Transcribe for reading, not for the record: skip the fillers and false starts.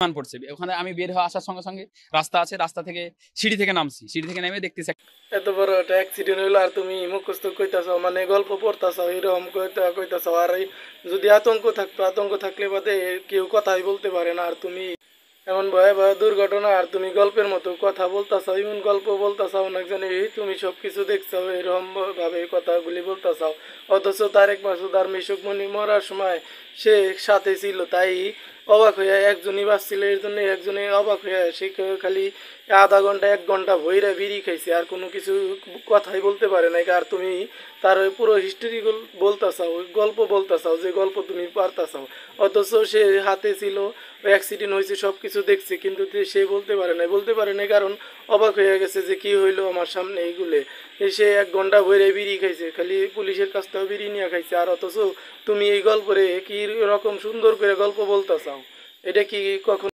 মান পড়ছে। ওখানে আমি বের হয়ে আসার সঙ্গে, সঙ্গে রাস্তা আছে। রাস্তা থেকে সিঁড়ি থেকে নামছি। সিঁড়ি থেকে নেমে দেখতেছি এত বড় একটা অ্যাক্সিডেন্ট হইলো আর তুমি মুখস্থ কইতাছো, মানে গল্প পড়তাছো এরকম কইতাছো। আর এই যদি আতঙ্ক থাকতো, আতঙ্ক থাকলে বাদে কেউ কথাই বলতে পারে না। আর তুমি এমন ভয়াবহ দুর্ঘটনা আর তুমি গল্পের মতো কথা বলতাছো, এমন গল্প বলতাছো অনেক জানি তুমি সব কিছু দেখছো, এরকম ভাবে কথাগুলি বলতাছো। অথচ তারেক মাসুদ আর মিশুক মনি মরার সময় সে সাথে ছিল, তাই অবাক হইয়া একজনই বাঁচছিল, এর জন্য একজনে অবাক হইয়া সে খালি আধা ঘন্টা 1 ঘন্টা ভইরা বিড়ি খাইছে আর কোনো কিছু কথাই বলতে পারে নাই। আর তুমি তার ওই পুরো হিস্টোরি বলতাছাও, ওই গল্প বলতাছাও, যে গল্প তুমি পারতাছাও। অথচ সে হাতে ছিল, অ্যাক্সিডেন্ট হয়েছে, সব কিছু দেখছে, কিন্তু সে বলতে পারে নাই, বলতে পারে নাই কারণ অবাক হয়ে গেছে যে কি হইলো আমার সামনে এইগুলো। সে 1 ঘন্টা ভরে বিড়ি খাইছে, খালি পুলিশের কাছ থেকেও বিড়ি নিয়ে খাইছে। আর অথচ তুমি এই গল্পরে কি রকম সুন্দর করে গল্প বলতাছাও, এটা কি কখন